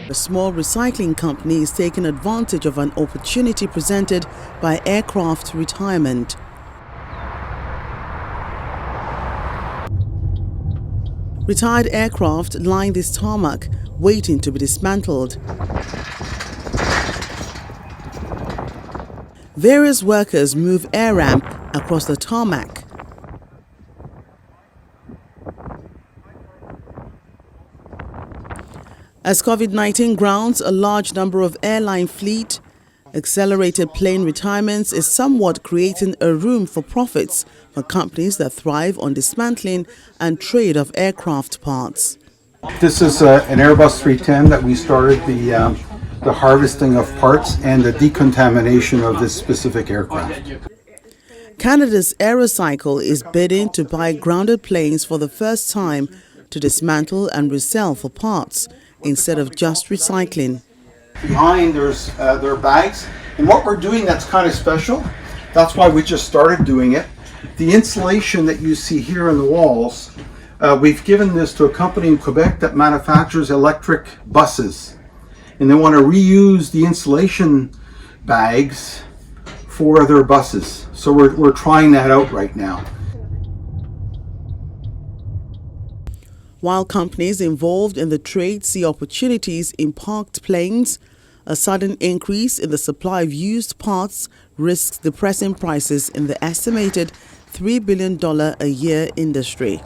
A small recycling company is taking advantage of an opportunity presented by aircraft retirement. Retired aircraft line this tarmac, waiting to be dismantled. Various workers move air ramp across the tarmac. As COVID-19 grounds a large number of airline fleet, accelerated plane retirements is somewhat creating a room for profits for companies that thrive on dismantling and trade of aircraft parts. This is an Airbus 310 that we started the harvesting of parts and the decontamination of this specific aircraft. Canada's AEROCYCLE is bidding to buy grounded planes for the first time to dismantle and resell for parts, instead of just recycling. Behind there are bags, and what we're doing that's kind of special, that's why we just started doing it. The insulation that you see here in the walls, we've given this to a company in Quebec that manufactures electric buses, and they want to reuse the insulation bags for their buses. So we're trying that out right now. While companies involved in the trade see opportunities in parked planes, a sudden increase in the supply of used parts risks depressing prices in the estimated $3 billion a year industry.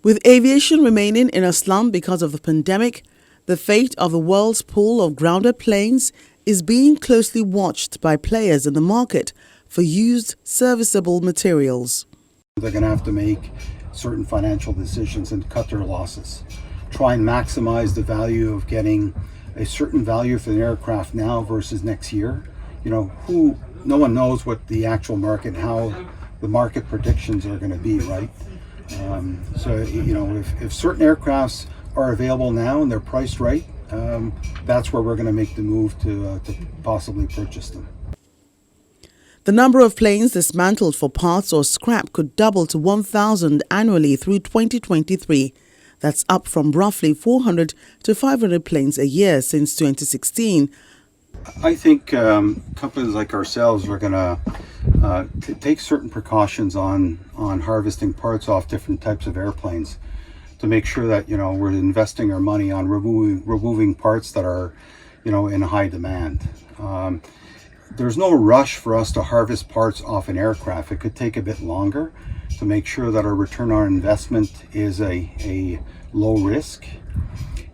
With aviation remaining in a slump because of the pandemic, the fate of the world's pool of grounded planes is being closely watched by players in the market for used serviceable materials. They're going to have to make certain financial decisions and cut their losses. Try and maximize the value of getting a certain value for the aircraft now versus next year. No one knows what the actual market, how the market predictions are going to be, right? If certain aircrafts are available now and they're priced right, that's where we're going to make the move to possibly purchase them. The number of planes dismantled for parts or scrap could double to 1,000 annually through 2023. That's up from roughly 400 to 500 planes a year since 2016. I think companies like ourselves are going to take certain precautions on harvesting parts off different types of airplanes to make sure that we're investing our money on removing parts that are in high demand. There's no rush for us to harvest parts off an aircraft. It could take a bit longer to make sure that our return on investment is a low risk.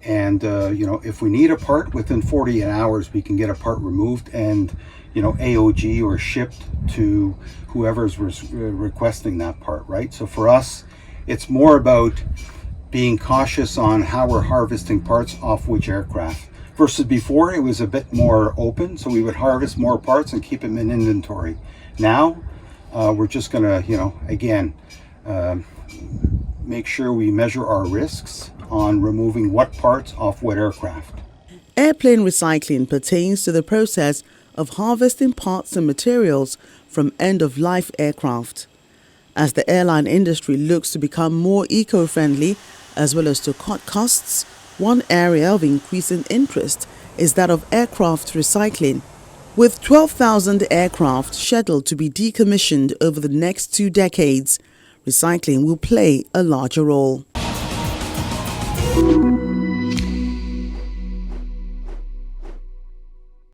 And if we need a part within 48 hours, we can get a part removed and AOG or shipped to whoever's requesting that part, right? So for us, it's more about being cautious on how we're harvesting parts off which aircraft. Versus before, it was a bit more open, so we would harvest more parts and keep them in inventory. Now, we're just going to, make sure we measure our risks on removing what parts off what aircraft. Airplane recycling pertains to the process of harvesting parts and materials from end-of-life aircraft. As the airline industry looks to become more eco-friendly as well as to cut costs, one area of increasing interest is that of aircraft recycling. With 12,000 aircraft scheduled to be decommissioned over the next 2 decades, recycling will play a larger role.